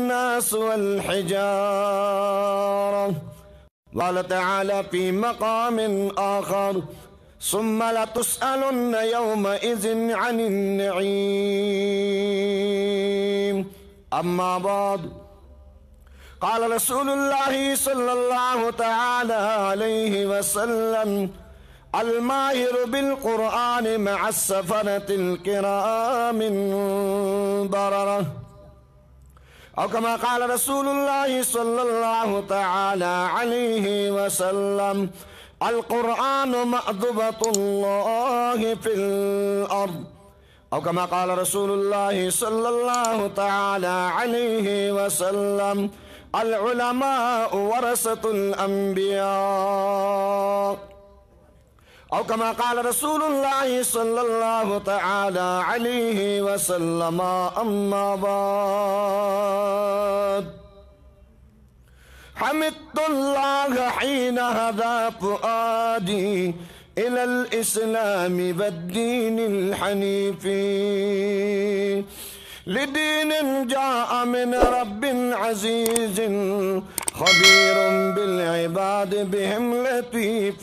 الناس والحجارة. قال تعالى في مقام آخر ثم لتسألن يومئذ عن النعيم. أما بعد، قال رسول الله صلى الله تعالى عليه وسلم: الماهر بالقرآن مع السفرة الكرام بررة. أو كما قال رسول الله صلى الله تعالى عليه وسلم: القرآن مأدبة الله في الأرض. أو كما قال رسول الله صلى الله تعالى عليه وسلم: العلماء ورثة الأنبياء. أو كما قال رسول الله صلى الله تعالى عليه وسلم: أما بعد، حمدت الله حين هدى فؤادي إلى الإسلام والدين الحنيف، لدين جاء من رب عزيز خبير بالعباد بهم لطيف.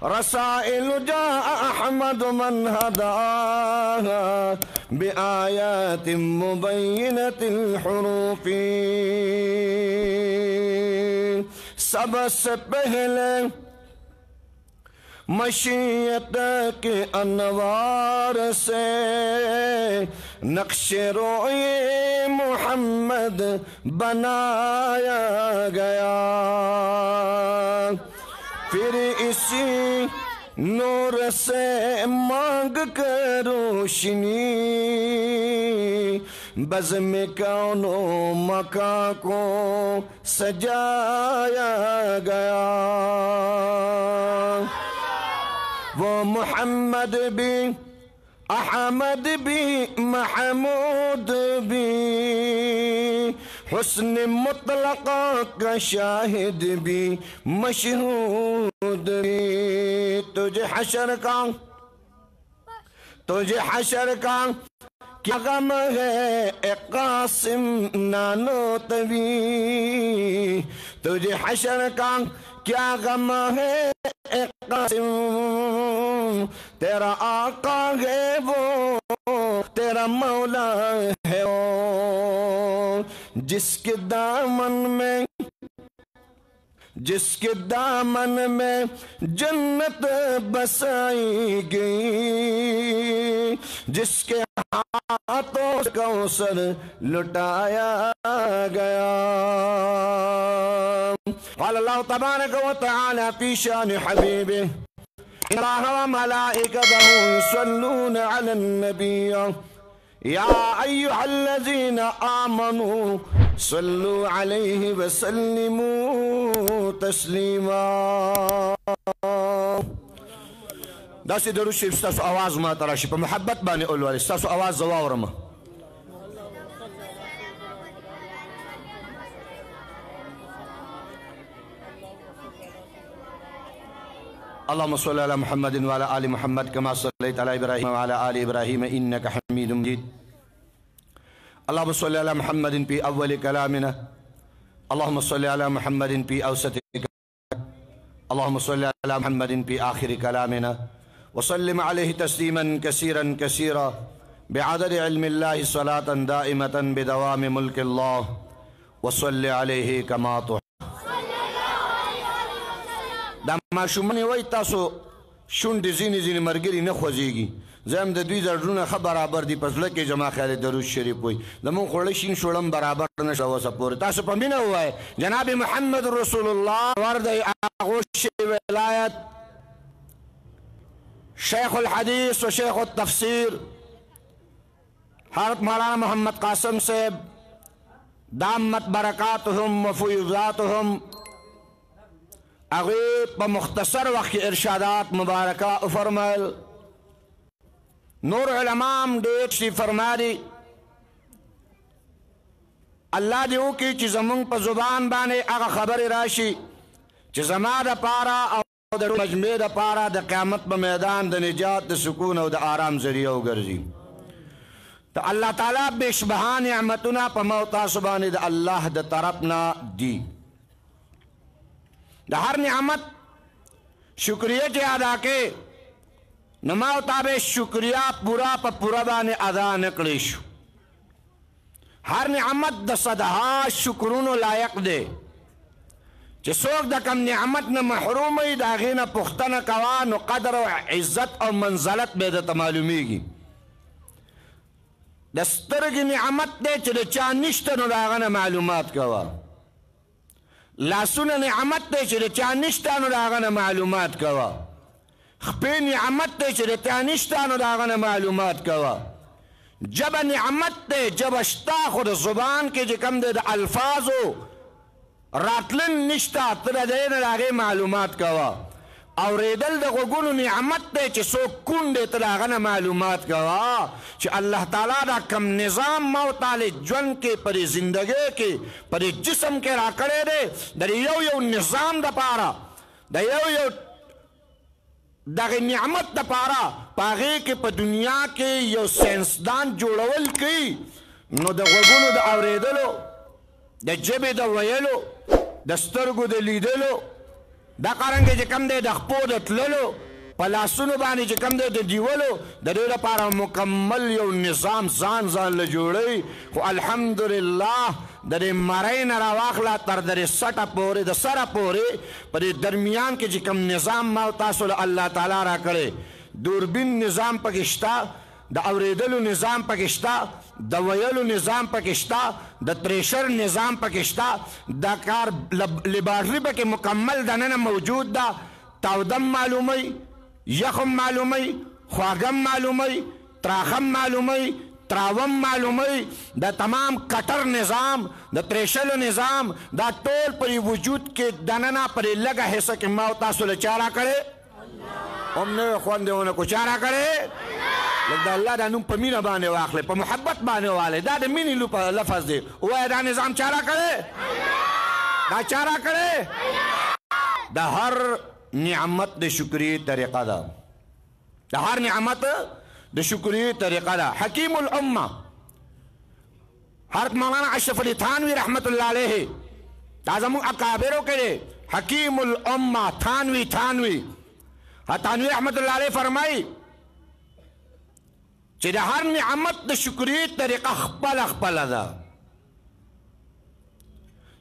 رسائل جاء أحمد من هداها بآيات مبينة الحروف. सबसे पहले मशीयत के अनवार से नक्शे रोए मोहम्मद बनाया गया, फिर इसी नूर से मांग कर रोशनी बज़्म कौनो मका को सजाया गया। वो मोहम्मद भी, अहमद भी, महमूद भी, हुस्न मुतलका का शाहिद भी, मशहूद भी। तुझे हशर का क्या गम है ए कासिम नानो तवी, तुझे हशर का क्या गम है ए कासिम, तेरा आका है वो, तेरा मौला है वो, जिसके दामन में जन्नत बसाई गई, जिसके हाथों से कौसर लुटाया गया। क़ाल अल्लाहु तबारक व तआला फी शान हबीबिही इन्ना व मलाइकतहु युसल्लूना अलन नबी या अय्युहल्लज़ीना आमनू सल्लू अलैहि व सल्लिमू तस्लीमा। दासी दरूद शरीफ स्तासु आवाज मा तराशी पे मोहब्बत बाने ओलवाली स्तासु आवाज जवावरमा। अल्लाहुम्मा सल्लि अला मुहम्मदिन व अला आलि मुहम्मद कमा सल्लैता अला इब्राहीम व अला आलि इब्राहीम इन्नका हमीदुम मजीद। अल्लाहुम्मा सल्लि अला मुहम्मदिन फी अव्वलि कलामिना, अल्लाहुम्मा सल्लि अला मुहम्मदिन फी औसति कलामिना, अल्लाहुम्मा सल्लि अला मुहम्मदिन फी आखिरि कलामिना व सल्लिम अलैहि तस्लीमन कसीरन कसीरा बिअदद इल्मिल्लाहि सलातन दाइमतन बिदवामि मुल्किल्लाह व सल्लि अलैहि कमा तुहिब्बु। दा माशुमनी वای تاسو شونډې ځینې مرګري نه خوځېږي، زم د دوی زړونه ښه برابر دي، په زړه کې زما خیال درود شریف وایي، زمونږ خوړه شین شوړم برابر نه شو اوسه پورې. تاسو په مینه ووایئ جناب محمد رسول الله ورده اغوش ولایت شیخ الحدیث و شیخ التفسیر حضرت مولانا محمد قاسم صاحب دامت برکاتهم و فیضاتهم اغیب با مختصر وقت ارشادات مبارکہ فرمائل. نور علمام ډېر شي فرمایي الله دې وکړي چې زمونږ په زبان باندې هغه خبرې راشي چې زما دپاره او د مجمع دپاره د قیامت په میدان د نجات د سکون او د آرام ذریعه وګرځي. تو اللہ تعالیٰ بشبہا نعمتنا پا موتا سبحانی دا اللہ دا طرفنا دی دا ہر نعمت شکریہ چی ادا کے نماوتا بے شکریہ پورا پا پورا بانے ادا نکلیشو ہر نعمت دا صدہا شکرونو لائق دے چی سوک دا کم نعمت نا محرومی دا غینا پختن کوانو قدر و عزت او منزلت بے دا معلومی گی دا سترگی نعمت دے چی دا چا نشتنو دا غینا معلومات کوا لاسون نعمت دے چی دا چا نشتنو دا غینا معلومات کوا خپی نعمت دے چی دا چا نشتنو دا غینا معلومات کوا جب نعمت دے جب اشتا خود زبان کے جکم دے دا الفاظو راتلن نشتا تر دین راگے معلومات کوا اور ریدل دا غگونو نعمت دے چی سو کن دے تر آغانا معلومات کوا چی اللہ تعالیٰ دا کم نظام موتالے جون کے پری زندگی کے پری جسم کے راکڑے دے در یو نظام دا پارا دا یو دا غی نعمت دا پارا پاگے کے پا دنیا کے یو سینسدان جوڑول کی نو دا غگونو دا اوریدلو دا جب دا ویلو دا سترگو دا لیدلو دا قرنگی جی کم دے دا خپو دا تللو پلاسونو بانی جی کم دے دا دیولو دا دے دا پارا مکمل یو نظام زان لجوڑی خو الحمدللہ دا دے مرین رواخلا تر در سٹا پورے دا سرا پورے پر درمیان کے جی کم نظام موتاسو اللہ تعالیٰ را کرے دوربین نظام پکشتا دا اوریدلو نظام پکشتا دا ویلو نظام پکشتا دا تریشر نظام پکشتا دا کار لیبارٹری پا کے مکمل دننا موجود دا تاودم معلومی یخم معلومی خواگم معلومی تراخم معلومی تراوم معلومی دا تمام کٹر نظام دا تریشل نظام دا ٹول پری وجود کے دننا پری لگا حصہ کے موتاسو لچارا کرے امنے خواندے ہونے کو چارا کرے لگ دا اللہ دا نم پا مینہ بانے واقلے پا محبت بانے والے دا دا مینی لپا لفظ دے وہ دا نظام چارا کرے دا چارا کرے دا ہر نعمت دا شکری طریقہ دا ہر نعمت دا شکری طریقہ دا حکیم الامہ حضرت مولانا اشرف علی تھانوی رحمت اللہ علیہ تازمون اکابروں کے لئے حکیم الامہ تھانوی تھانوی رحمت اللہ علیہ فرمائی چی دا ہر نعمت دا شکری طریقہ خپل دا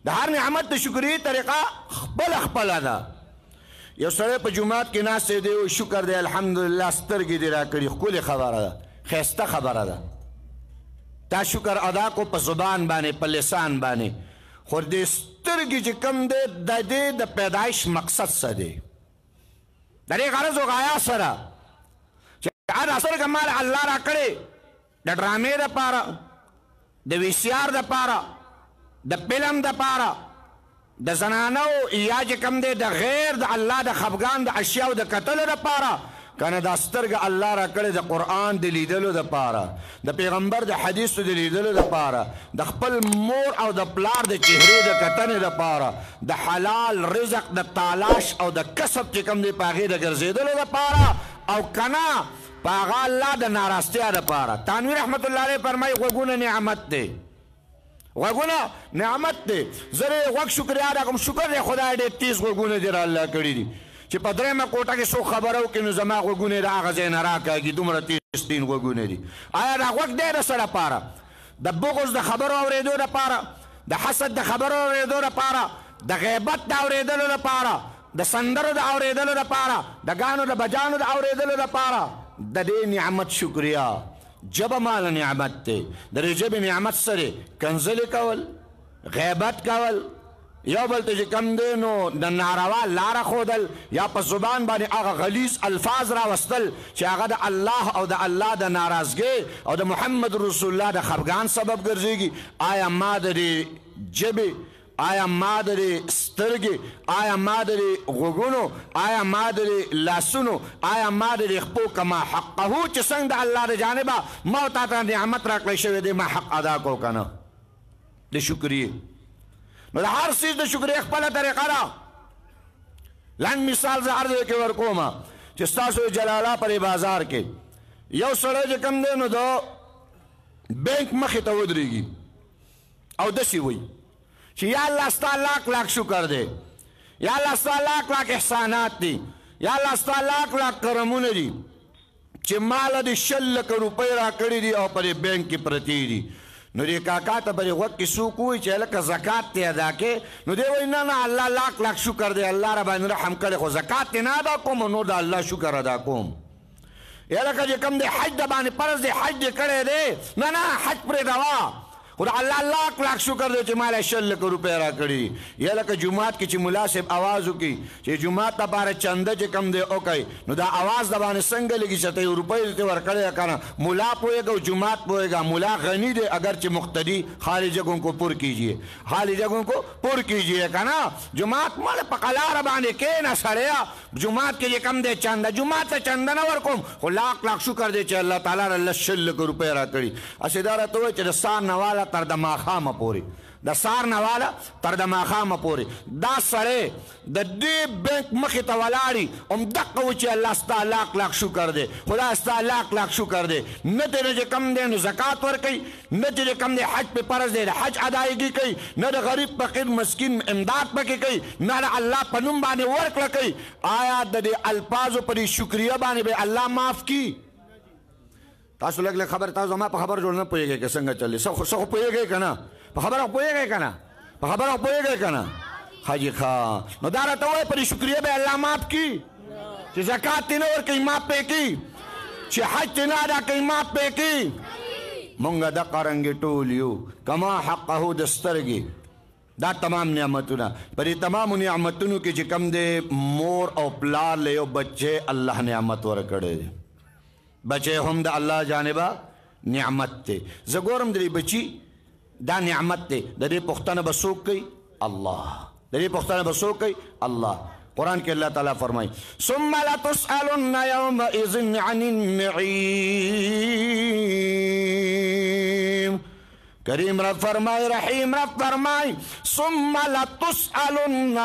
دا ہر نعمت دا شکری طریقہ خپل دا یو سڑے پا جماعت کی ناس سے دے شکر دے الحمدللہ سترگی دے را کری کل خبر دا خیستہ خبر دا تا شکر ادا کو پا زبان بانے پا لسان بانے خود دے سترگی جی کم دے دا دے دا پیدائش مقصد سا دے در ایک غرض و غایا سرا چاہد اثر کمال اللہ را کرے دا ڈرامے دا پارا دا ویسیار دا پارا دا پلم دا پارا دا زنانو یا جی کم دے دا غیر دا اللہ دا خفگان دا اشیاء دا قتل دا پارا کانا دا سترگ اللہ را کرے دا قرآن دا لیدلو دا پارا دا پیغمبر دا حدیث دا لیدلو دا پارا دا خپل مور او دا پلار دا چہرے دا قطن دا پارا دا حلال رزق دا تالاش او دا کسب چی کم دے پاگی دا گرزیدلو دا پارا او کنا پاگا اللہ دا ناراستیا دا پارا تانوی رحمت اللہ علیہ فرمائی غگون نعمت دے غگونا نعمت دے ذرے غگ شکریہ دا کم شکر دے خدا دے 30 غگونے دے را اللہ کری دی چی پدرے میں کوٹا کے سو خبرو کنو زما غگونے دا آغازے نراکا گی دومرا 30 غگونے دی آیا دا غگ دے دا سر پارا دا بغض دا خبرو اوریدو دا پارا دا حسد دا خبرو اوریدو دا پارا دا غیبت دا اوریدو دا پارا دا سندر دا اوریدو دا پارا دا گانو دا بجانو دا اوریدو دا پارا دا دے نعمت شکریہ جب مال نعمت تے در جب نعمت سرے کنزل کول غیبت کول یو بلتے جی کم دینو دا ناروا لارا خودل یا پا زبان بانی آغا غلیظ الفاظ را وستل چی آغا دا اللہ او دا اللہ دا ناراضگے او دا محمد رسول اللہ دا خفگان سبب گرزے گی آیا مادری جبی آیا مادری سترگی آیا مادری غگونو آیا مادری لاسونو آیا مادری خپو کما حقہو چی سنگ دا اللہ دا جانبا موتا تا نعمت راک لیشوی دے ما حق ادا کو کنا دے شکریہ نو دا ہر چیز دا شکریہ خپلا طریقہ دا لن مثال زہر دے کے ورکو ما چی ستاسو جلالہ پر بازار کے یو سڑے جی کم دے نو دو بینک مخې ته ودرېږي او داسې وایي چې یا الله ستا لاک لاک شکر دی، یا الله ستا لاک لاک احسانات دي، یا الله ستا لاک لاک کرمونه دي چې ماله دې 100 لکه روپۍ راکړي دي او په دې بینک کې پرتې دي. نو دې کاکا ته په دې غوږ کې څوک وایي چې هلکه زکات دې ادا کې، نو دی وایي نه نه الله لاک لاک شکر دی، الله را باندې رحم کړی، خو زکات دې نه ادا کوم نو د الله شکر ادا کوم. یا لکه چې کوم دی حج د باندې فرض دی، حج دې کړی دی، نه نه حج پرېږدوه، خو د الله لاک لاک شکر دی چې ماله 100 لکه روپۍ راکړي. یا لکه جومات کې چې ملا صاحب اواز وکړي چې جومات لپاره چنده چې کوم دی وکړئ، نو دا اواز د باندې څنګه لګي چې ته 1 روپۍ دې ورکړی که نه، ملا پوهېږه او جومات پوهېږه. ملا غنی دی اگر چې مقتدی خالی جگہوں کو پر کیجیے، خالی جگہوں کو پر کیجیے که نه. جومات ماله په قلاره باندې کښېنه سړیه، جومات کې چې کوم دی چنده، جومات ته چنده نه ورکوم، خو لاک لاک شکر دی چې الله تعالی را 100 لکه روپۍ راکړي. هسې دا راته وایي چې د سار نه واله تر د ماښامه پورې، د سار نه واله تر د ماښامه پورې دا سړی د دې بینک مخې ته ولاړي همدقه و چې الله ستا لاک لاک شکر دی، خدا ستا لاک لاک شکر دی. نه ترې چې کم دی نو زکات ورکوي، نه چې کم دی حج پې فرض دی د حج ادایګي کوي، نه د غریب فقیر مسکین امداد پکې کوي، نه د الله په نوم باندې ورکړه کوي. آیا د دې الفاظو په دې شکریه باندې به الله معاف کي؟ تاسو لږ لږ خبر، تاسو زما په خبر جوړ نه پوهېږئ که څنګه چلې، څه خو پوهېږئ که نه، په خبره خو پوهېږئ که نه، په خبره خو پوهېږئ که نه. حاجي ښه، نو دا راته وایي په دې شکریه به الله معاف کي چې زکات دې نه ورکوي معاف پې کي، چې حج دې نه ادا کوي معاف پې کي. مونږ دقه رنګې ټول یو، کما حقه د سترګې. دا تمام نعمتونه، په دې تمامو نعمتونو کې چې کوم دی مور او پلار له یو بچې الله نعمت ورکړی دی، بچے هم د الله جانبه نعمت دی. زه ګورم د دې بچي دا نعمت دی، د دې پوښتنه به څوک کوي؟ الله. د دې پوښتنه به څوک کوي؟ الله. قرآن کې الله تعالی فرمایي ثم لتسألن يومئذ عن النعيم. کریم رب فرمائی، رحیم رب فرمائی ثم لتسألن،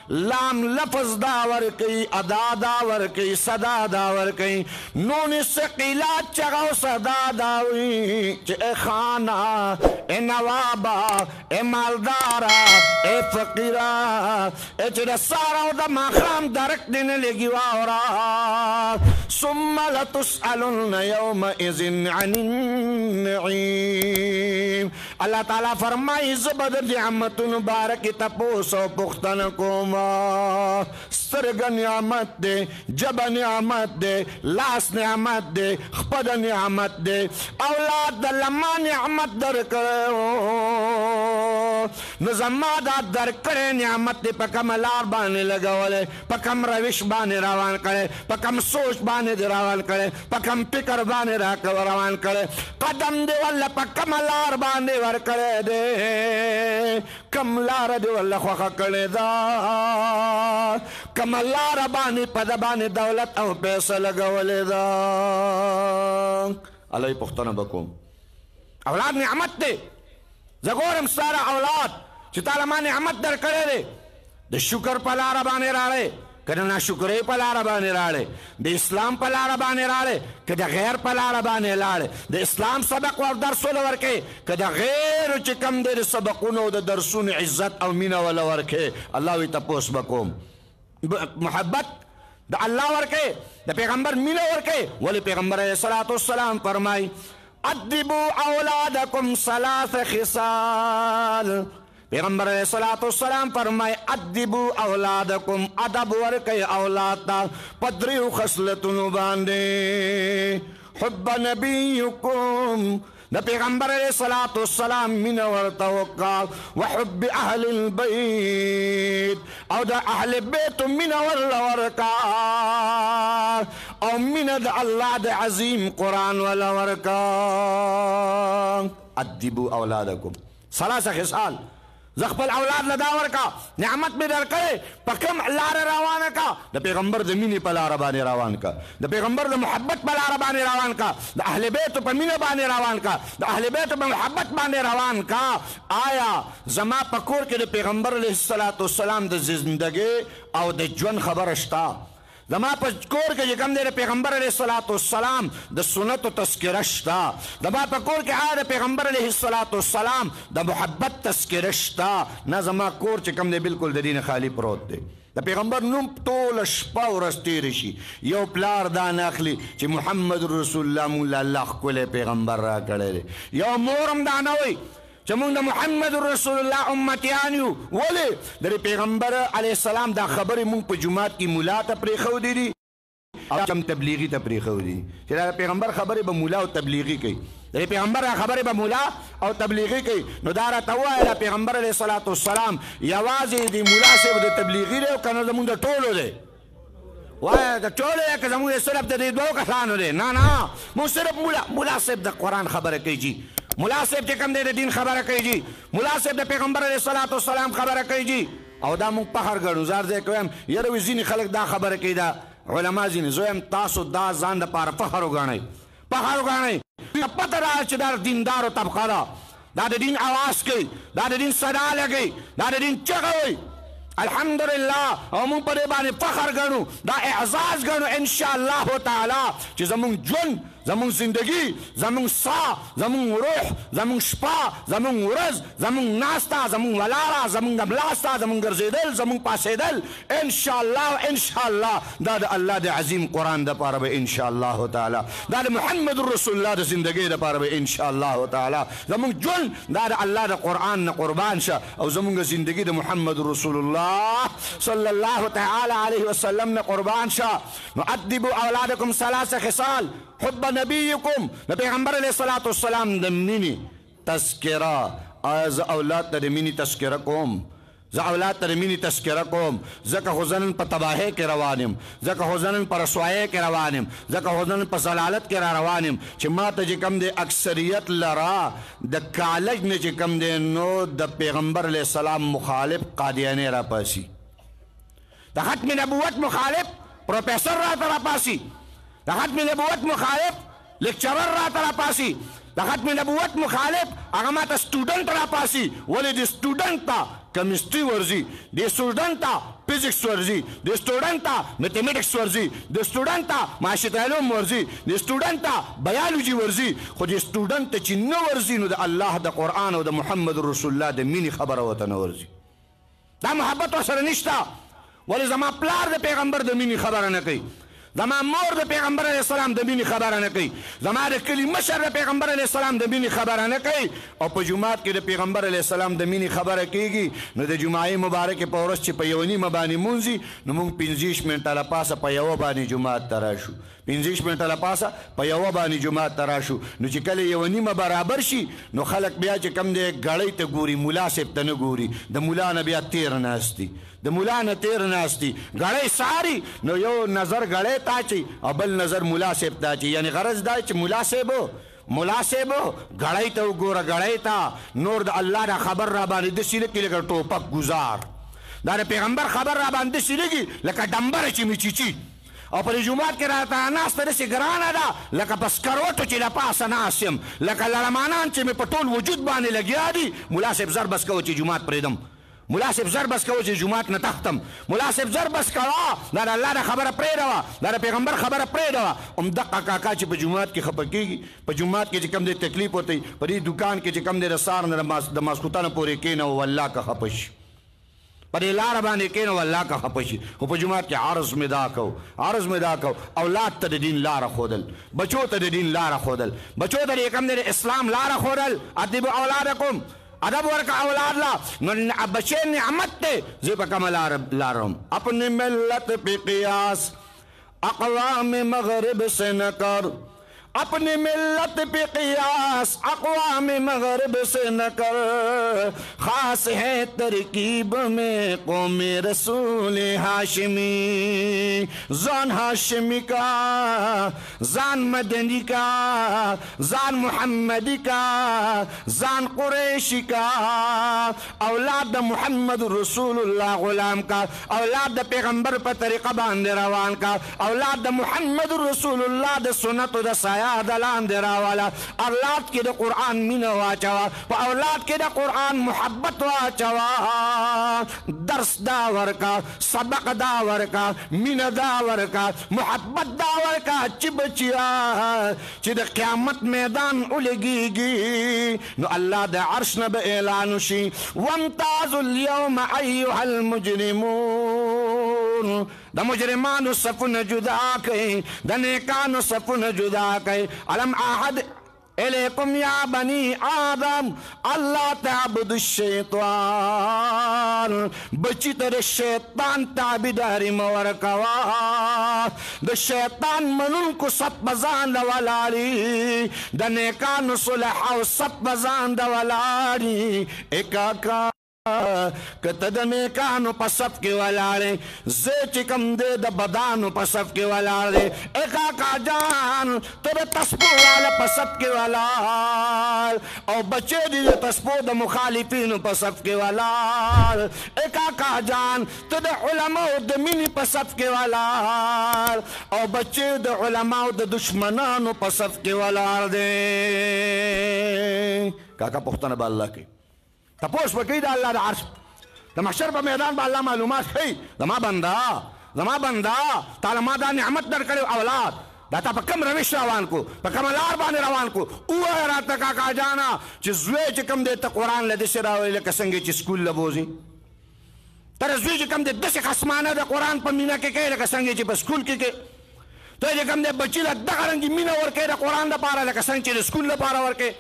لام لفظ داور کئی، ادا داور کئی، صدا داور کئی، نون سقیلات چغو صدا داوی چه اے خانا، اے نوابا، اے مالدارا، اے فقیرا، اے چه سارا و دا ماخام درک دن لگی وارا. ثم لتسألن یومئذ عن النعیم. اللہ تعالیٰ فرمائی زبد نعمت مبارک تپوس و پختن کوما. سترگ نعمت دے، جب نعمت دے، لاس نعمت دے، خپد نعمت دے، اولاد لما نعمت در کرے نظما دا در کرے نعمت دے پکم لار بانے لگولے، پکم روش بانے روان کرے، پکم سوچ بانے دے روان کرے، پکم پکر بانے روان کرے، قدم دے والا پکم لار بانے ور کرے دے، کم لار دے والا خوخا کرے دا، کم لار بانے پد بانے دولت او پیسہ لگولے دا. اللہ پختنہ بکوم اولاد نعمت دے، زگورم سارا اولاد چی تعالی ما نعمت در کرے دے، دے شکر پلا ربانے راڑے کہ نا شکرے پلا ربانے راڑے، دے اسلام پلا ربانے راڑے کہ دے غیر پلا ربانے راڑے، دے اسلام سبق ور درسو لورکے کہ دے غیر چکم دے سبقونو دے درسون عزت او مینہ والا ورکے. اللہ وی تپوس بکوم محبت دا اللہ ورکے، دا پیغمبر مینہ ورکے. ولی پیغمبر علیہ السلام فرمائی ادبوا اولادکم ثلاث خصال. پیغمبر علیہ السلام فرمائے ادبوا اولادکم، ادب ورکے اولاد تا پدریو خصلتنو باندے. حب نبیکم، دا پیغمبر علیہ السلام من ورتوقع، وحب اہل البیت، او دا اہل بیت من ورکا، او من دا اللہ دا عظیم قرآن ورکا. ادبوا اولادکم ثلاث خصال. زخپل اولاد لداور کا نعمت میں در کرے پکم لار روان کا، دا پیغمبر دا مینی پا لار بانے روان کا، دا پیغمبر دا محبت پا لار بانے روان کا، دا اہل بیت پا مینی بانے روان کا، دا اہل بیت پا محبت بانے روان کا. آیا زما پکور کے دا پیغمبر علیہ السلام دا زندگی او دا جون خبر اشتا؟ زما په کور کې چې کوم دی د پیغمبر علیه الصلاة والسلام د سنتو تذکره شته زما په کور کې د پیغمبر علیه الصلاة والسلام د محبت تذکره شته نه زما کور چې کوم دی بالکل د دې نه خالي پروت دی د پیغمبر نوم ټوله شپه ورځ تېره شي یو پلار دا نه اخلي چې محمد رسول الله مونږ له الله ښکلی پیغمبر را کړی دی یو مور هم دا نه وایي چې مونږ د محمد رسول الله امتیان یو ولې د پیغمبر علیه السلام دا خبرې مونږ په جومات کې ملا ته پرېښودې دي او کم تبلیغي ته پرېښودې دي چې دا د پیغمبر خبرې به ملا او تبلیغي کوي د پیغمبر خبرې به ملا او تبلیغي کوي نو دا راته ووایه د پیغمبر علیه الصلاة والسلام یوازې د ملا صاحب د تبلیغي دی او که نه زمونږ د ټولو دی وایه د ټولو دی که زمونږ صرف د دې دوو کسانو دی نه نه مونږ صرف ملا صاحب د قرآن خبره کوي جي ملا صاحب چې کوم دی د دین خبره کوي جي ملا صاحب د پیغمبر علیه الصلاة والسلام خبره کوي جي او دا مونږ فخر ګڼو زار ځای کویم یاره وي ځینې خلک دا خبره کوي دا علما ځینې زه وایم تاسو دا ځان دپاره فخر وګڼئ فخر وګڼئ پته ده چې دا دیندارو طبقه ده دا د دین اواز کوي دا د دین صدا لګوي دا د دین چغه وي الحمدلله او مونږ په دې باندې فخر ګڼو دا اعزاز ګڼو انشاءالله تعالی چې زمونږ ژوند زمونږ زندگی زمونږ سا زمونږ روح زمونږ شپه زمونږ ورځ زمونږ ناسته زمونږ ولاړه زمونږ دملاسته زمونږ ګرځېدل زمونږ پاسېدل انشاءالله انشاءالله دا د الله د عظیم قرآن دپاره به انشاءالله تعالی دا د محمد رسول الله د زندګۍ دپاره به انشاءالله تعالی زمونږ ژوند دا د الله د قرآن نه قربان شه او زمونږ زندگی د محمد رسول الله صلی الله تعالی علیه وسلم نه قربان شه نو ادبوا اولادکم ثلاث خصال حب نبیکم د پیغمبر علیه الصلاة والسلام د مینې تذکره زه اولاد ته د مینې تذکره کوم زه اولاد ته د مینې تذکره کوم ځکه خو زه نن په تباهۍ کې روان یم ځکه خو زه نن په رسوایۍ کې روان یم ځکه خو زه نن په ضلالت کې را روان یم چې ما ته چې کوم دی اکثریت لرا د کالج نه چې کوم دی نو د پیغمبر علیه السلام مخالف قادیانی را پاسي د ختم نبوت مخالف پروفیسر راته را پاسي د ختم نبوت مخالف لیکچرر راته را پاسي د ختم نبوت مخالف هغه ماته سټوډنټ را پاسي ولې د سټوډنټ ته کیمستري ورځي د سټوډنټ ته فزیکس ورځي د سټوډنټ ته میتھمیټکس ورځي د سټوډنټ ته معاشرت علوم ورځي د سټوډنټ ته بیالوجي ورځي خو د سټوډنټ ته چې نه ورځي نو د الله د قرآن او د محمد رسول الله د مینې خبره ورته نه ورځي دا محبت ورسره نشته ولې زما پلار د پیغمبر د مینې خبره نه کوي زما مور د پیغمبر علیه السلام د مینې خبره نه کوي زما د کلي مشر د پیغمبر علیه السلام د مینې خبره نه کوي او په جومات کې د پیغمبر علیه السلام د مینې خبره کېږي نو د جمعې مبارکې په ورځ چې په یوه نیمه باندې مونځي نو موږ 25 منټه له پاسه په یوه باندې جومات ته راشو 25 منټه له پاسه په یوه باندې جومات ته راشو نو چې کله یوه نیمه برابر شي نو خلک بیا چې کوم دی ګړۍ ته ګوري ملا صاحب ته نه ګوري د ملا نه بیا تیر ناست دي د ملا نه تیر ناست دي ګړۍ ساري نو یو نظر ګړۍ ته اچي او بل نظر ملا صاحب ته اچي یعنې غرض دا چې ملا صاحب ګړۍ ته وګوره ګړۍ ته نور د الله دا خبر را باندې داسې لکې لکه ټوپک ګزار دا د پیغمبر خبر را باندې داسې لګي لکه ډمبره چې مې چیچي او په دې جومات کې راته ناسته داسې ګرانه ده لکه په سکروټو چې له پاسه ناست یم لکه لړمانان چې مې په ټول وجود باندې لګیا دي ملا صاحب زر بس کوه چې جومات پرېږدم ملا صاحب زر بس کوه چې جومات نه تختم ملا صاحب زر بس کوه دا د الله د خبره پرېږدوه دا د پیغمبر خبره پرېږدوه همدغه کاکا چې په جومات کې خفه کېږي په جومات کې چې کوم دی تکلیف ورته په دې دوکان کې چې کوم دی د سهار نه د ماسخوتنه پورې کښېنه والله که خفه شي په دې لاره باندې کښېنه والله که خفه شي خو په جومات کې عرض مې دا کو اولاد ته د دین لاره ښودل بچو ته د دین لاره ښودل بچو ته د کوم دی د اسلام لاره ښودل ادبوا اولادکم ادب ورکا اولاد لا نو بچے نعمت تے زی پا کم لارم اپنی ملت پی قیاس اقوام مغرب سے نہ کر اپنی ملت پہ قیاس اقوام مغرب سے نہ کر خاص ہے ترکیب میں قوم رسول ہاشمی زان ہاشمی کا زان مدنی کا زان محمدی کا زان قریشی کا اولاد محمد رسول اللہ غلام کا اولاد پیغمبر پر طریقہ باندھ روان کا اولاد محمد رسول اللہ دا سنت دا سایہ حیا دلان دراوالا اولاد کی دا قرآن مین واچوا پا اولاد کی دا قرآن محبت واچوا درس دا ورکا سبق دا ورکا مین دا ورکا محبت دا ورکا چی بچیا چی دا قیامت میدان اولگی گی نو اللہ دا عرش نب اعلانو شی وامتاز اليوم ایوہ المجرمون دا مجرمانو صفن جدا کئی دا نیکانو صفن جدا کئی علم آہد الیکم یا بنی آدم اللہ تعبد الشیطان بچی تر شیطان تعبیداری مورکوا دا شیطان منون کو سب بزان دا ولاری دا نیکانو صلحاو سب بزان دا ولاری اکاکا کتا دا نیکانو پا صف کے والارے زی چکم دے دا بدانو پا صف کے والارے ایک آقا جان تو دا تسپو والا پا صف کے والار او بچے دی دا تسپو دا مخالفینو پا صف کے والار ایک آقا جان تو دا علماء دا منی پا صف کے والار او بچے دا علماء دا دشمنانو پا صف کے والار دے کاکا پختن با اللہ کی تپوس بکی دا اللہ دا عرش دا محشر پا میدان با اللہ معلومات کئی دا ما بندہ تالا ما دا نعمت در کرے اولاد دا تا پا کم روش روان کو پا کم لار بانے روان کو اوہ راتا کاکا جانا چی زوے چی کم دے تا قرآن لدی سی راوی لکا سنگی چی سکول لبوزی تر زوے چی کم دے دس خسمانہ دا قرآن پا مینا کے کئی لکا سنگی چی پا سکول کی کے تو چی کم دے بچی لدہ رنگی مینا ورکے دا قرآن دا پارا لکا سنگی چی سکول دا پارا ورکے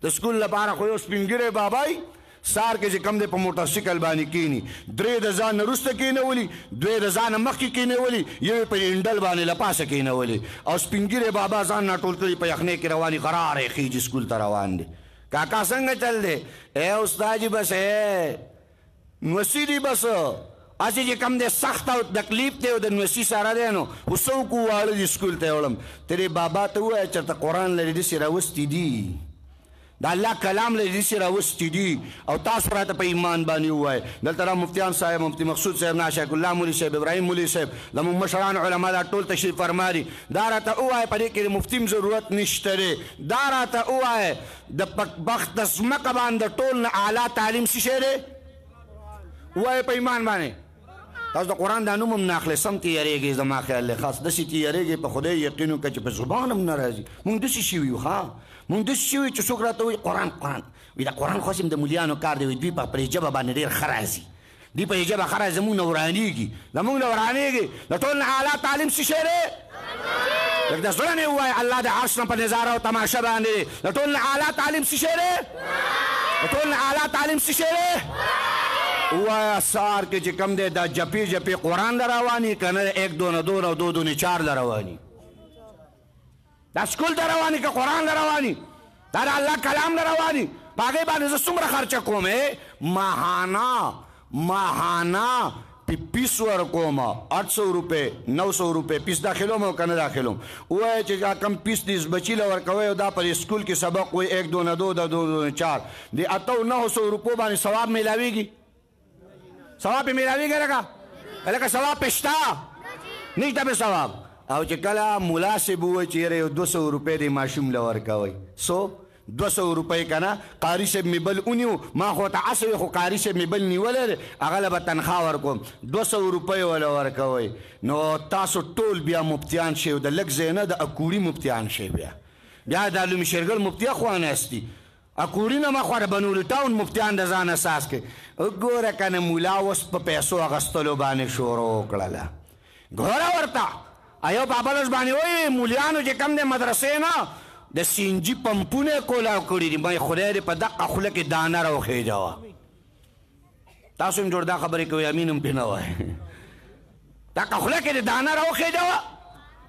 دا سکول لپارا خوی اس پنگرے بابائی سار کے جی کم دے پا موٹرسیکل بانی کینی درے دزان رست کینے ولی دوے دزان مخی کینے ولی یہ پا انڈل بانی لپاس کینے ولی اور سپنگیر بابا زان نا ٹول کری پا یخنے کی روانی قرار ہے خیج اسکول تا روان دے کاکا سنگ چل دے اے استاجی بس اے نوسی دی بس آسی جی کم دے سخت او تکلیف تے او دے نوسی سارا دے نو حسو کو والا دی اسکول تے علم تیرے بابا تو ہے چرتا قرآن لڑی دی سی روستی دی دا اللہ کلام لے سی راوستی دی او تاس پراتا پا ایمان بانی ہوا ہے دلتا را مفتیان صاحب مفتی مقصود صاحب ناشاک اللہ مولی صاحب ابراہیم مولی صاحب لمو مشران علماء دا ٹول تشریف فرماری داراتا ہوا ہے پڑے کہ مفتیم ضرورت نشترے داراتا ہوا ہے دا بخت اسمقبان دا ٹول نا اعلیٰ تعلیم سی شیرے ہوا ہے پا ایمان بانے تاس دا قرآن دا نمم ناخلے سم تیارے گی زمان خیال لے خاص دسی تیارے گی پا خدای یقینو کچھ پا زبانم نرازی مونگ دسی شیویو خواہ مونگ دسی شیوی چو سوک راتا ہوئی قرآن وی دا قرآن خواسم دا مولیانو کار دے وی دوی پا پر جبا بانے دیر خرازی دی پا جبا خرازی مونگ نورانی گی دا مونگ نورانی گی دا طولنا اعلیٰ تعلیم سی شیرے لیکن دا ظلنے ہوا ہے اللہ دا عرصنا پا نظارہ و تماشا بانے دے دا طولنا اعلیٰ تعلیم سی شیرے دا طولنا اعلیٰ تعلیم سی شیرے ہوا ہے سار کے چکم دے دا جپی جپی قرآن دا روانی کنر ایک دو دو دو دو چار دا روانی دا سکول دا روانی کا قرآن دا روانی دا اللہ کلام دا روانی باقی بانی زسوم را خرچہ کومے ماہانا پیس ورکوما 800 روپے 900 روپے پیس داخلوں میں کنے داخلوں وہ ہے چیزا کم پیس دیس بچی لورکوے دا پر اسکول کی سبق ہوئی 1 2 2 2 4 دی اتو 900 روپو بانی ثواب ملاوی گی ثواب ملاوی گی لکا ثواب پشتا نیشتا پہ ثواب او چې کله مناسب وای چې یره 200 روپے دی ماشوم لور کوي سو 200 روپے کنا قاری سے مبل اونیو ما خو ته اسوي خو قاری سے مبل نیولر اغلب تنخواه ورکوم 200 روپے ولا ورکوي نو تاسو ټول بیا مفتیان شي د لګ زینه د اکوړي مفتیان شي بیا د علوم شرګل مفتی خو نه استي اکوړي نه ما خو بنول ټاون مفتیان د ځان اساس کې وګوره کنه مولا وس په پیسو اغستلو باندې شروع کړله ګوره ورته ایو بابلوس باندې وای مولیانو چې کم دې مدرسې نه د سینجی پمپونه کولاو کړي دي مې خدای دې په دقه خوله کې دانه راوخې جوا تاسو هم جوړ دا خبرې کوي امینم پې نه وای دقه خوله کې دانه راوخې جوا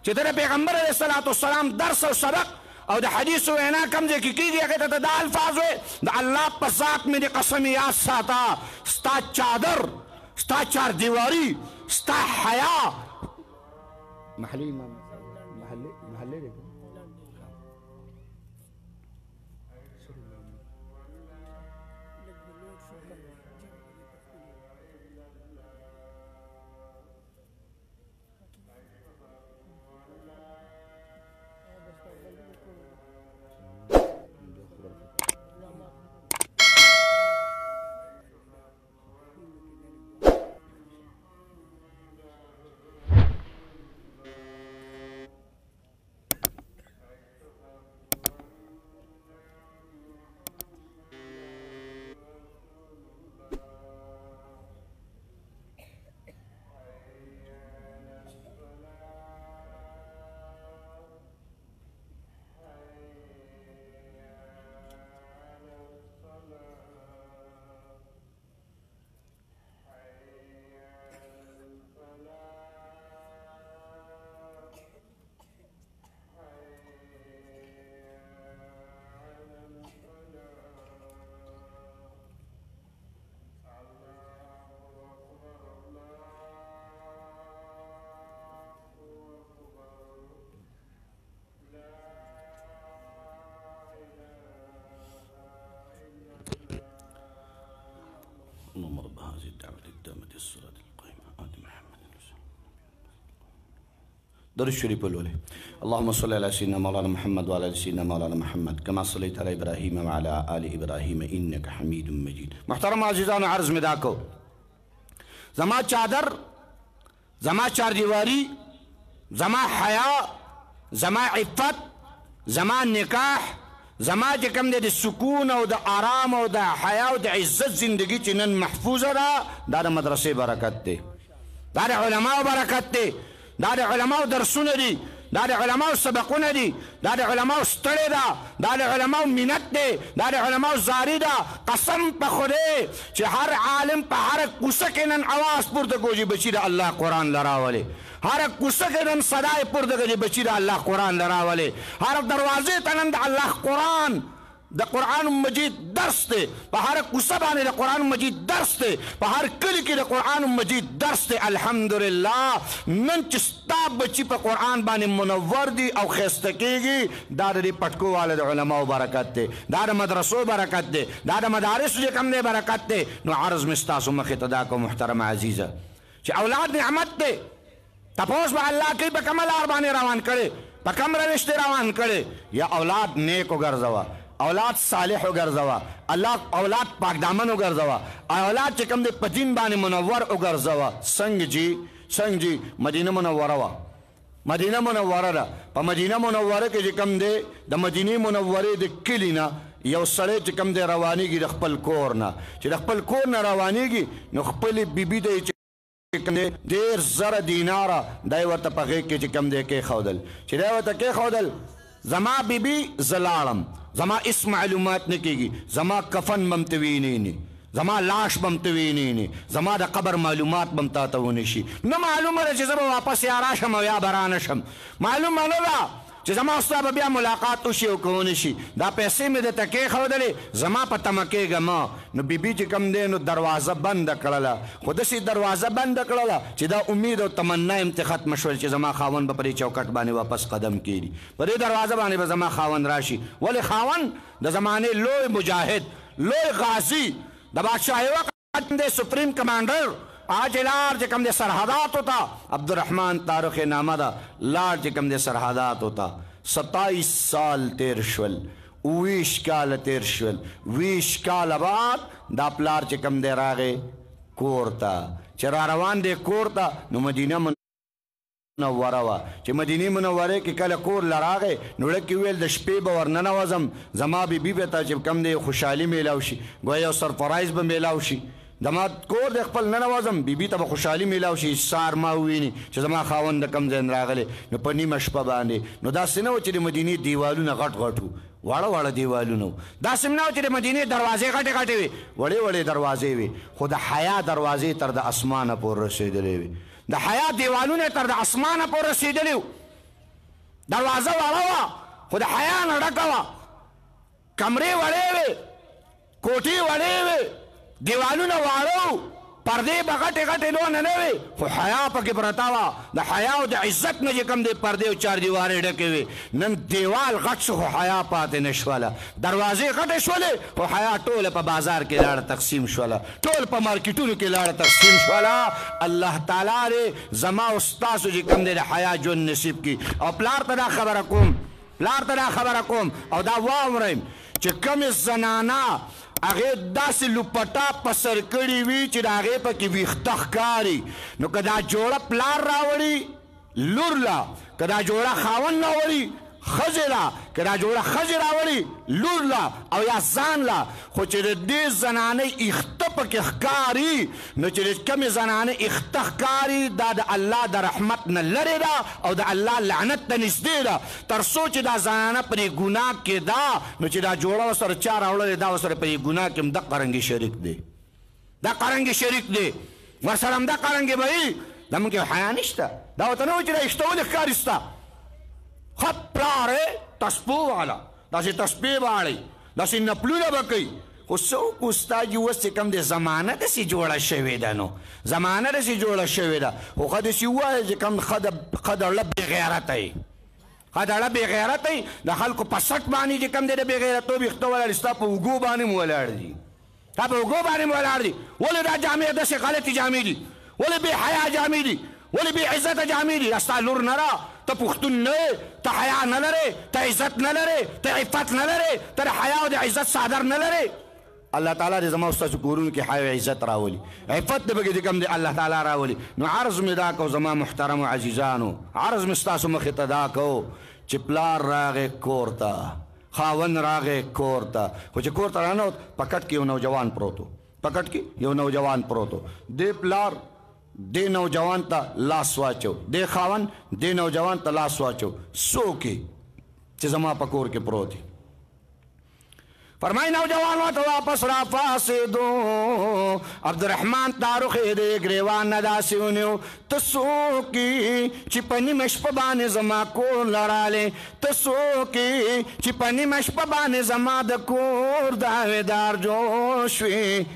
چې د پیغمبر علیه الصلاۃ والسلام درس او سبق او د حدیث وینا کم ځای کې کېږي هغې ته دا الفاظ وی د الله په ذات مې د قسم یاد ساته ستا چادر ستا چار دیواری ستا حیا محلی امام محلی دیکھو هذه الدعوة التامة الصلاة القائمة آت محمد درود شریف ولولئ. اللهم صل على سيدنا مولانا محمد وعلى سيدنا مولانا محمد كما صليت على ابراهيم وعلى آل ابراهيم انك حميد مجيد. محترم عزیزان عرض میں داکو زما چادر زما چار دیواری زما حیا زما عفت زما نکاح زما چې کوم دی د سکون او د آرام او د حیا او د عزت زندگی چې نن محفوظه ده دا د مدرسې برکت دی، دا د علماو برکت دی، دا د علماو درسونه دي، دا د علماو سبقونه دي، دا د علماو ستړې ده، دا د علماو منت دی، دا د علماو زاری ده. قسم په خدای چې هر عالم په هر کوڅه کې نن اواز پورته کوي بچی د الله قرآن لراولې، هر کوڅه کې نن صدای پورته کوي بچی د الله قرآن لراولې، هر دروازې ته نن د الله قرآن د قرآن مجید درس دی، په هر کوڅه باندې د قرآن مجید درس دی، په هر کلي کې د قرآن مجید درس دی. الحمدلله نن چې ستا بچي په قرآن باندې منور دي او ښایسته کېږي دا د دې پټکو والا د علماو برکت دی، دا د مدرسو برکت دی، دا د مدارسو چې کوم دی برکت دی. نو عرض مې ستاسو مخې ته دا کوم محترمه عزیزه چې اولاد نعمت دی، تپوس به الله کوي په کومه لار باندې روان کړې، په کوم روش دې روان کړې. یا اولاد نیک وګرځوه، اولاد صالح وګرځوه، الله اولاد پاک دامن وګرځوه، اولاد چې کوم دی په دین باندې منور وګرځوه. څنګه جی مدینه منوره وه، مدینه منوره ده، په مدینه منوره کې چې کوم دی د مدینې منورې د کلي نه یو سړی چې کوم دی روانېږي د خپل کور نه، چې د خپل کور نه روانېږي نو خپلې بیبي ته یې ډېر زره دیناره دی ورته په غېږ کې چې کوم دی کېښودل، چې دی ورته کېښودل زما بیبي زه لاړم، زما اس معلومات نه کېږي، زما کفن بم ته وینې، زما لاش بم ته وینې، زما د قبر معلومات بم تا ته ونه شي. نه معلومه ده چې زه به واپس یا راشم او یا به رانه شم، معلومه نه ده چې زما ستا به بیا ملاقات وشي او که ونه شي. دا پیسې مې درته کېښودلې زما په تمه کېږم. نو بیبي چې کوم دی نو دروازه بنده کړله، خو داسې دروازه بنده کړله چې دا امید او تمنا یم ته ختمه شول چې زما خاوند به په دې چوکټ باندې واپس قدم کېږي، په دې دروازه باندې به زما خاوند راشي. ولې خاوند د زمانې لوی مجاهد، لوی غازی، د بادشاهي وقت دی سپریم کمانډر، آج لار چې کوم دی سرحداتو ته عبدالرحمن تارخ نامه ده، لار چې کوم دی سرحداتو ته 27 سال تیر شول، 20 کاله تیر شول، 20 کاله بعد دا پلار چې کوم دی راغی کور ته، چې را روان دی کور ته نو مدینه منوره وه، چې مدینې منورې کې کله کور لراغی نو ړکې ویل د شپې به ورننوځم زما بیبي به ته چې کوم دی خوشحالي میلاو شي، ګویا یو سرپرایز به میلاو شي، زما کور د خپل ننوځم بیبي ته به خوشحالي میلاو شي، سار ما وویني چې زما خاوند د کوم ځای نه راغلی. نو په نیمه شپه باندې نو داسې نه و چې د مدینې دیوالونه غټ غټ وو، واړه واړه دیوالونه وو، داسې نه و چې د مدینې دروازې غټې غټې وې، وړې وړې دروازې وې، خو د حیا دروازې تر د اسمانه پورې رسېدلې وې، د حیا دیوالونه تر د اسمانه پورې رسېدلي وو. دروازه وړه وه خو د حیا نه ډکه وه، کمرې وړې وې، کوټې وړې وې، دیوالونه واړه، پردې به غټې غټې دونه نه وې خو حیا پکې پرته وه. د حیا او د عزت نه چې کوم دی پردې او چار دیوارې ډکې وې. نن دیوال غټ شو خو حیا پاتې نه شوله، دروازې غټې شولې خو حیا ټوله په بازار کې لاړه تقسیم شوله، ټول په مارکیټونو کې لاړه تقسیم شوله. الله تعالی دې زما او ستاسو چې کوم دی د حیا ژوند نصیب کړي. او پلار ته دا خبره کوم، پلار ته دا خبره کوم او دا واورئ چې کومې زنانه هغې داسې لوپټه په سر کړي وي چې د هغې پکې ویښته ښکاري، نو که دا جوړه پلار راوړي لور له، که دا جوړه خاوند راوړي ښځې له، که دا جوړه ښځې راوړي لور له او یا ځان له، خو چې د دې زنانې ایښته پکې ښکاري نو چې د کومې زنانې ایښته ښکاري دا د الله د رحمت نه لرې ده او د الله لعنت ته نږدې ده. تر څو چې دا زنانه پرې ګناه کې ده نو چې دا جوړه ورسره چا راوړلې دا ورسره پرې ګناه کې هم دقه رنګې شریک دی، دقه رنګې شریک دی، ورسره هم دقه رنګې به وي. دا موږ کې حیا نشته، دا ورته نه و چې دا ایښته ولې ښکاري ستا ښه پلار تسپو والا، داسې تسپې به اړئ، داسې نپلونه به کوي. خو څوک استاد اوس چې کوم دی زمانه داسې جوړه شوې ده، نو زمانه داسې جوړه شوې ده. خو ښه داسې ووایه چې کوم ښه دړه بېغیرته یې، ښه دړه بېغیرته یې، د خلکو په سټ باندې چې کوم دی د بېغیرتوب ویښته ولاړ ستا په اوږو باندې م ولاړ دي، تا په اوږو باندې ولاړ دي ولې دا جامې داسې غلطې جامې دي ولې بې حیا جامې دي ولې بې عزته جامې دي دا ستا لور نه ده ته پښتون نه یې ته حیا نه لرې ته عزت نه لرې ته عفت نه لرې ته د حیا او د عزت صادر نه لرې الله تعالی دې زما ستاسو کورونو کې حیا او عزت راولي عفت دې پکې کوم دې الله تعالی راولي نو عرض مې دا کو زما محترمو عزیزانو عرض مې ستاسو مخې ته دا کو چې پلار راغې کور ته خاون راغې کور ته خو چې کور ته رانوت په کټ کې یو نوجوان پروت و په کټ کې یو نوجوان پروت و دې پلار دې نوجوان ته لاس واچو دې خاون دې نوجوان ته لاس واچو څوک چې زما په کور کې پروت دی فرمائی نوجوان ورته واپس را پاسېدو عبدالرحمن تاروخ یې د ګریوان نه داسې ونیو ته څوک چې په نیمه شپه باندې زما کور لړالې ته څوک چې په نیمه شپه باندې زما د کور داویدار جوړ شوې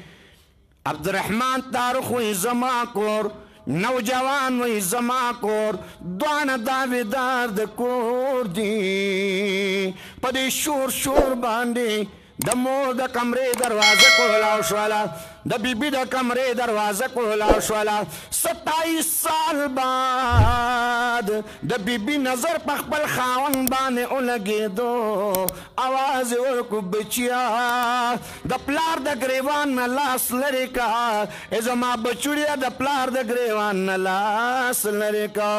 عبدالرحمن تاروخ وی زما کور نوجوان وی زما کور دوانه داویدار د کور دی په دې شور باندې د مور د کمرې دروازه کولاو شوله د بیبي د کمرې دروازه کولاو شوله 27 سال بعد د بیبي نظر په خپل خاوند باندې ولګېدو اواز یې ورکړو بچیا د پلار د ګریوان نه لاس لرې کا ای زما بچوړیه د پلار د ګریوان نه لاس لرې کا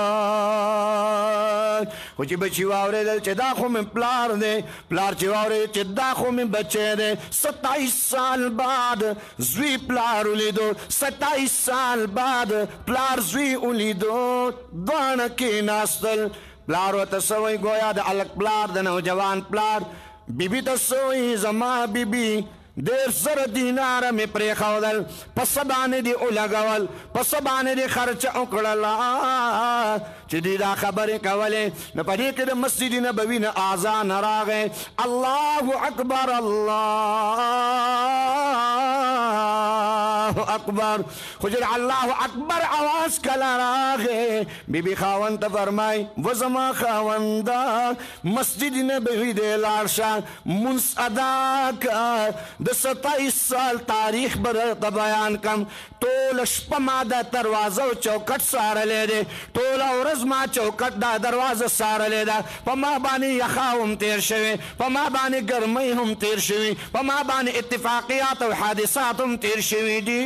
خو چې بچي واورېدل چې دا خو مې پلار دی پلار چې واورېدل چې دا خو مې بچی دی 27 سال بعد زوی پلار ولیدو 27 سال بعد پلار زوی ولیدو دواړه کېناستل پلار ورته څه وایي ګویا د الک پلار د نوجوان پلار بیبي ته څه وایي زما بیبي 1.5 دیناره مې پرېښودل په څه باندې دې ولګول په څه باندې دې خرچه وکړله چې دې دا خبرې کولې نو په دې کې د مسجد نبوي نه اذان راغی الله اکبر الله اکبر خو چې الله اکبر اواز کله راغی بیبي خاوند ته فرمای و زما خاونده مسجد نبوي دې لاړ شه مونځ ادا کړه د 27 سال تاریخ به درته بیان کم ټوله شپه ما دا دروازه او چوکټ څارلی دی ټوله ورځ ما چوکټ دا دروازه څارلی ده په ما باندې یخا هم تیر شوي په ما باندې ګرمۍ هم تیر شوي په ما باندې اتفاقیات او حادثات هم تیر شوي دي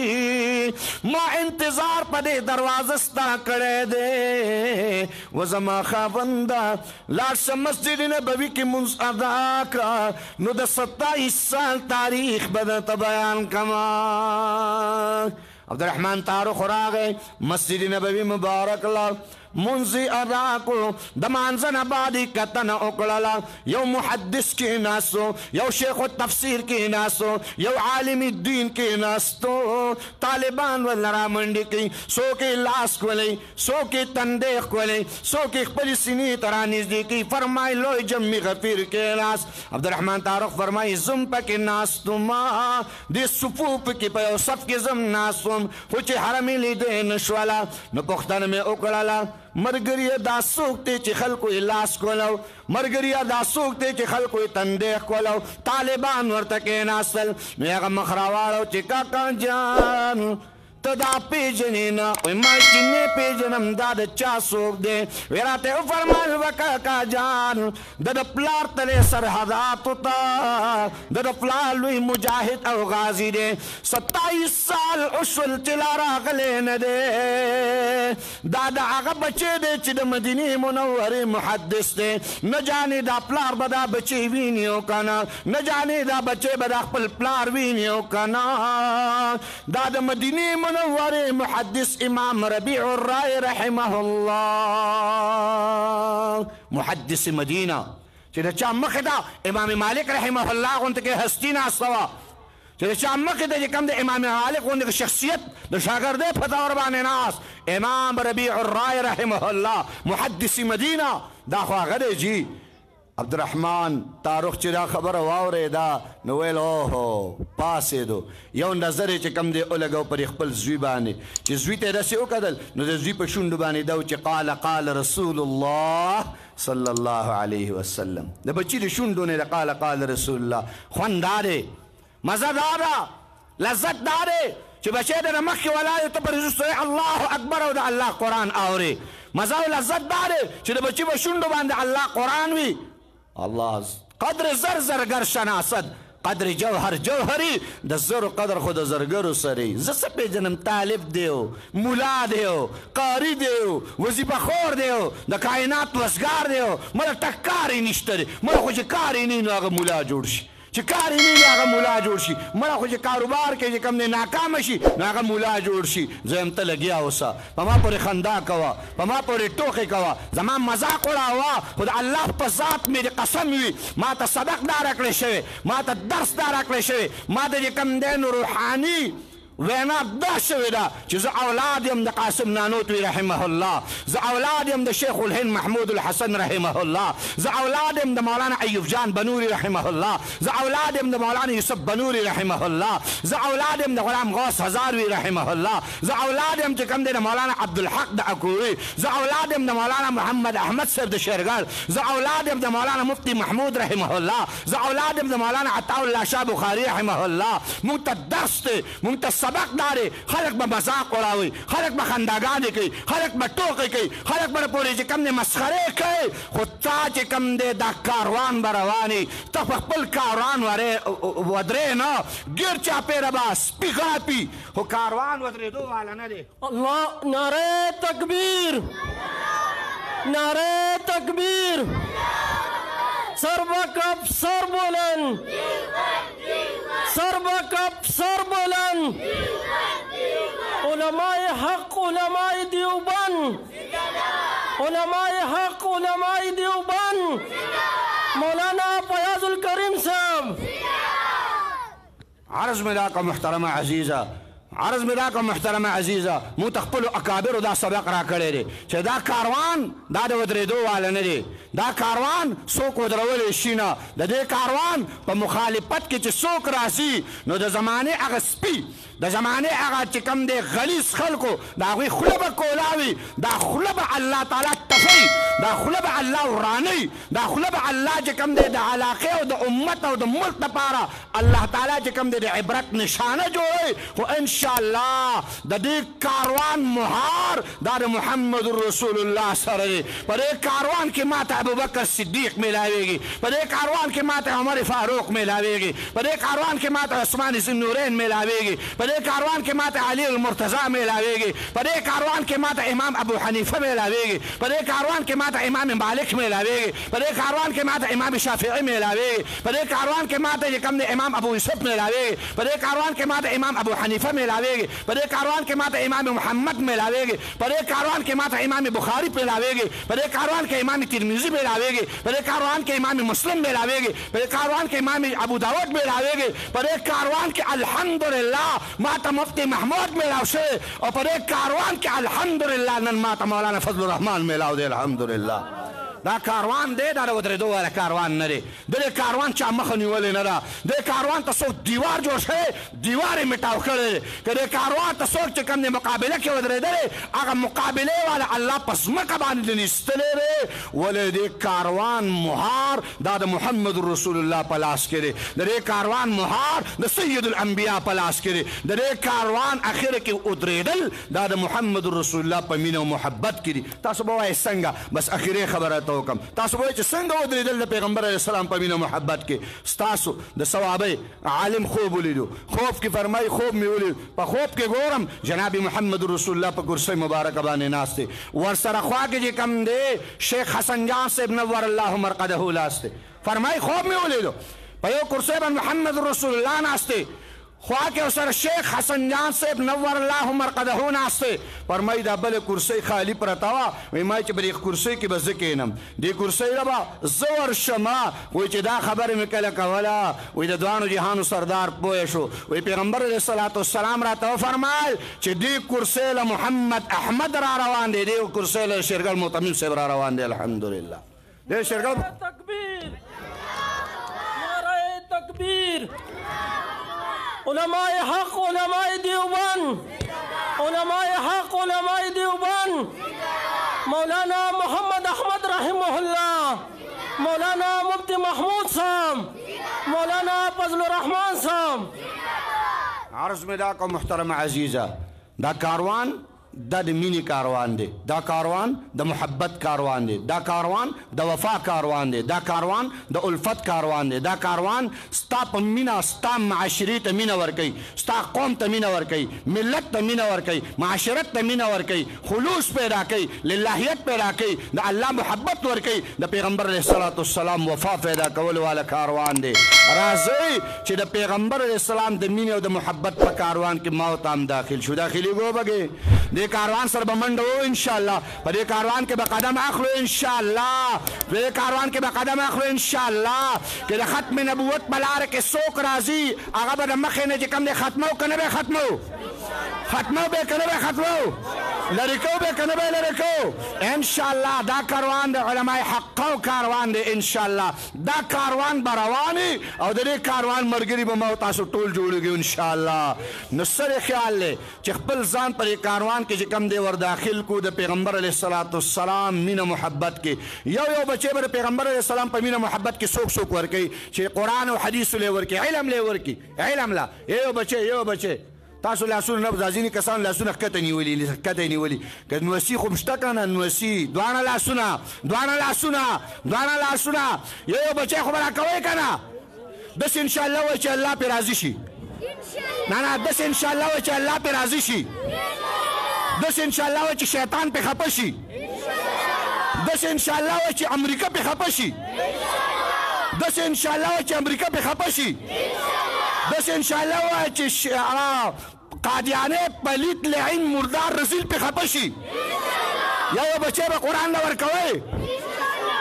ما انتظار په دې دروازه ستا کړی دی و زما خاونده لاړ شه مسجد نبوي کې مونځ ادا کړه نو د 27 سال تاریخ به درته بیان کما عبدالرحمن تاروخ راغی مسجد نبوي مبارک لا منزی ادا کو د مانځه نه بعد یې کتنه وکړله یو محدث کېناستو یو شیخ التفسیر کېناستو یو عالم الدین کېناستو طالبان ورله رامنډې کوي څوک یې لاس کولی څوک یې تندی ښکولی څوک یې خپلې سینې ته رانږدې کوي فرمایي لوی جمع غفیر کېناست عبدالرحمن تاروخ فرمایي زم پکې ناستوما دې صفوف کې په یو صف کې زم ناستوم خو چې حرمې لیدې نه شوله نو پوښتنه مې وکړله مرګریه دا څوک دی چې خلکو یې لاس کولو مرګریه دا څوک دی چې خلکو یې تندی ښکولو طالبان ورته کېناستل نو هغه مخ راواړو چې کاکا جان ته دا پیژنې نه وایي ما چې نه پیژنم دا د چا څوک دی وی راته وفرمایل و کاکا جان د د پلار تلې سرحداتو ته د د پلار لوی مجاهد او غازي دی 27 سال وشول چې لا راغلی نه دی دا د هغه بچی دی چې د مدینې منورې محدث دی نه جانې دا پلار به دا بچی ویني او که نه نه جانې دا بچی به دا خپل پلار ویني او که نه دا د مدینې منورې محدث امام ربیع الرای رحمه الله محدث مدینه چې د چا مخې ده امام مالک رحمه الله غونته کې هستي ناسته وه چې د چا مخې ته چې کوم د امام مالک غوندې شخصیت د شاګردۍ په طور باندې ناست امام ربیع الرای رحمه الله محدث مدینه دا خو هغه دی جي عبدالرحمن تاروخ چې دا خبره واورېده نو ویل اوهو پاسېدو یو نظر یې چې کوم دی ولګو پر خپل زوی باندې چې زوی ته یې داسې وکتل نو د زوی په شونډو باندې دا چې قال رسول الله صلی الله علیه وسلم د بچي د شونډو نه د قال رسول الله خوند دا دی مزه دا ده لذت دا دی چې بچی د نه مخکې ولاړ ته پر وروسته الله اکبر او د الله قرآن اورې مزه او لذت دا دی چې د بچي په شونډو باندې الله قرآن وي الله قدر زر زرگر شناست قدر جوهر جوهری د زرو قدر خو د زرګرو سری زه څه پېژنم طالب دیو ملا دیو قاري دیو وظیفه خور دیو د کائنات وسګار دیو مله ټک کار یې نشته دی مله خو چې کار یې نه نو هغه ملا جوړ شي چې کار یې نه هغه ملا جوړ شي مړه خو چې کاروبار کې چې کوم دی ناکامه شي نو هغه ملا جوړ شي زه یم ته لګیا اوسه په ما پورې خندا کوه په ما پورې ټوکې کوه زما مذاق وړاوه خو د الله په ذات مې د قسم وي ما ته سبق دا راکړی شوی ما ته درس دا راکړی شوی ما ته چې کوم دی نو روحاني وینا دا شوې ده چې زه اولاد یم د قاسم نانوتوي رحمه الله زه اولاد یم د شیخ الهند محمود الحسن رحمه الله زه اولاد یم د مولانا ایوب جان بنوري رحمه الله زه اولاد یم د مولانا یوسف بنوري رحمه الله زه اولاد یم د غلام غوث هزاروي رحمه الله زه اولاد یم چې کوم دی د مولانا عبدالحق د اکوي زه اولاد یم د مولانا محمد احمد صاحب د شیرګل زه اولاد یم د مولانا مفتی محمود رحمه الله زه اولاد یم د مولانا عطا الله شاه بخاري رحمه الله مونږ ته درس دی مونږ ته سبق داره خلق به مذاق وړاوي خلق به خنداګانې کوي خلق به ټوکې کوي خلق به پورې چې کوم دی مسخرې کوي خو تا چې کوم دی دا کاروان به رواني ته په خپل کاروان ودرې نه ګیر چاپېره به سپي غاپي خو کاروان ودرېدو والا نه دی الله نعره تکبیر نعره تکبیر سر بکپ سر بلند سر بکپ سر بلند علماء حق علماء دیوبند علماء حق علماء دیوبند مولانا فیاض الکریم صاحب عرض ملا کا محترمہ عزیزہ عرض ملا کا محترمہ عزیزہ مو تخپل اکابر دا سبق را کړی دی چې دا کاروان دا د ودرېدو والا نه دی دا کاروان څوک ودرولی شي نه د دې کاروان په مخالفت کې چې څوک راسي نو د زمانې هغه سپي د زمانې هغه چې کوم دی غلیظ خلکو د هغوی خوله به کولاوي دا خوله به الله تعالی تفوي دا خوله به الله ورانوي دا خوله به الله چې کوم دی د علاقې او د امت او د ملک دپاره الله تعالی چې کوم دی د عبرت نشانه جوړوي خو انشاءالله د دې کاروان مهار دا د محمد رسول الله سره دی په دې کاروان کې ماته ابوبکر صدیق میلاویږي په دې کاروان کې ماته عمر فاروق میلاویږي په دې کاروان کې ماته عثمان ذی النورین میلاویږي په دې کاروان کې ماته علي المرتضی میلاویږي په دې کاروان کې ماته امام ابو حنیفه میلاویږي په دې کاروان کې ماته امام مالک میلاویږي په دې کاروان کې ماته امام شافعي میلاویږي په دې کاروان کې ماته کوم دی امام ابو یوسف میلاویږي په دې کاروان کې ماته امام ابو حنیفه میلاویږي په دې کاروان کې ماته امام محمد میلاویږي په دې کاروان کې ماته امام بخاری میلاویږي په دې کاروان کې امام ترمذی میلاویږي په دې کاروان کې امام مسلم میلاویږي په دې کاروان کې امام ابو داود میلاویږي په دې کاروان کې الحمدلله ماته مفتی محمود میلاو شوی او په دې کاروان کې الحمدلله نن ماته مولانا فضل الرحمن میلاو دی الحمدلله دا کاروان دی دا د ودرېدو والا کاروان نه دی د دې کاروان چا مخه نیولې نه ده دې کاروان ته څوک دیوار جوړ شوی دیوار یې مټاو کړی دی که دې کاروان ته څوک چې کوم دی مقابله کې ودرېدلی هغه مقابلې والا الله په ځمکه باندې نیستلی دی ولې دې کاروان مهار دا د محمد رسول الله په لاس کې دی د دې کاروان مهار د سید الانبیا په لاس کې دی د دې کاروان اخر کې ودرېدل دا د محمد رسول الله په مینه او محبت کې دي تاسو به وایئ څنګه بس اخري خبره ته وکم تاسو وایئ چې څنګه ودرېدل د پیغمبر علیه السلام په مینه محبت کې ستاسو د صوابۍ عالم خوب ولیدو خوب کې فرمایي خوب مې ولید په خوب کې ګورم جناب محمد رسول الله په کرسۍ مبارکه باندې ناست دی ورسره خوا کې چې کوم دی شیخ حسن جان صاحب نور الله مرقده ناست دی فرمایي خوب مې ولیدو په یو کرسۍ باندې محمد رسول الله ناست دی خوا کې ورسره شیخ حسن جان صاحب نور الله مرقده ناست دی فرمایي دا بله کرسۍ خالي پرته وه وایي ما چې په دې کرسۍ کې به زه کښېنم دې کرسۍ ته به زه ورشم وایي چې دا خبره مې کله کوله وایي د دواړو جهانو سردار پوه شو وایي پیغمبر علیه الصلاة والسلام راته وفرمایل چې دې کرسۍ له محمد احمد را روان دی دې کرسۍ له شیرګل معتمم صاحب را روان دی الحمدلله دې شیرګل تکبیر نعره تکبیر علماء حق علماء دیوبند علماء حق علماء دیوبند مولانا محمد احمد رحمه الله مولانا مفتی محمود صاحب مولانا فضل الرحمن صاحب عرض میں دا کو محترم عزیزہ دا کاروان دا مینی کاروان دے دا کاروان دا محبت کاروان دے دا کاروان دا وفا کاروان دے دا کاروان دا الفت کاروان دے دا کاروان ستا پا مینا ستا معاشری تا مینا ورکی ستا قوم تا مینا ورکی ملت تا مینا ورکی معاشرت تا مینا ورکی خلوص پیدا کی للہیت پیدا کی دا اللہ محبت ورکی دا پیغمبر علیہ السلام وفا پیدا کول والا کاروان دے رازی چی دا پیغمبر علیہ السلام دا مینا و دا محبت پا کاروان کی موتام داخل شو داخلی گو بگے دے کاروان سر بمنڈو انشاءاللہ پر یہ کاروان کے بقدم اخلو انشاءاللہ پر یہ کاروان کے بقدم اخلو انشاءاللہ کہ ختم نبوت بلار کے سوک رازی آغا بدا مخینے جکم دے ختمو کنبے ختمو ختمو بے کنبے ختمو لرکو بے کنبے لرکو انشاءاللہ دا کاروان دے علماء حقو کاروان دے انشاءاللہ دا کاروان بروانی او دے کاروان مرگری بموتا سو ٹول جوڑے گی انشاءاللہ نصر خیال لے چخبل زان پر یہ کاروان کے جکم دے ور داخل کو دے پیغمبر علیہ السلام مین محبت کے یو بچے بر پیغمبر علیہ السلام پر مین محبت کے سوک سوک ورکی چھے قرآن و حدیث لے ورکی علم لے ورکی علم لا یو بچے تاسو لاسون نبض ازینی کسان لاسون کتنی ولی که نوسی خوبشتکانا نوسی دوانا لاسونا یو بچے خبرہ کوئی کنا بس انشاءاللہ وچے اللہ پہ راضی شی نانا بس انشاءاللہ وچے اللہ پہ راضی شی بس انشاءاللہ وچے شیطان پہ خپشی بس انشاءاللہ وچے امریکہ پہ خپشی بس انشاءاللہ وچے امریکہ پہ خپشی بس انشاءاللہ وچے قادیانے پلیت لعین مردار رسول پہ خپشی یا وہ بچے با قرآن لور کوئے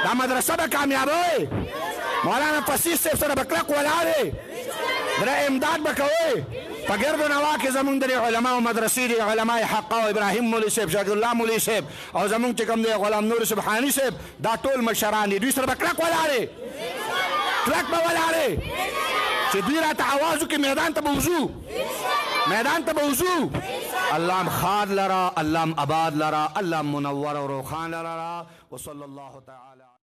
دا مدرسہ با کامیاب ہوئے مولانا فصیح سے سر بکلک ولارے در امداد بکوئے پگرد و نوا کے زمون در علماء و مدرسی در علماء حقا و ابراہیم مولی صاحب شاکر اللہ مولی صاحب او زمون چکم در غلام نور سبحانی صاحب دا طول مشران دی دوی سر بکلک ولارے کلک با ولارے چی دوی رات آوازو کی میدان تا بوزو اللہم خاد لرا اللہم عباد لرا اللہم منور و روخان لرا وصلی اللہ تعالی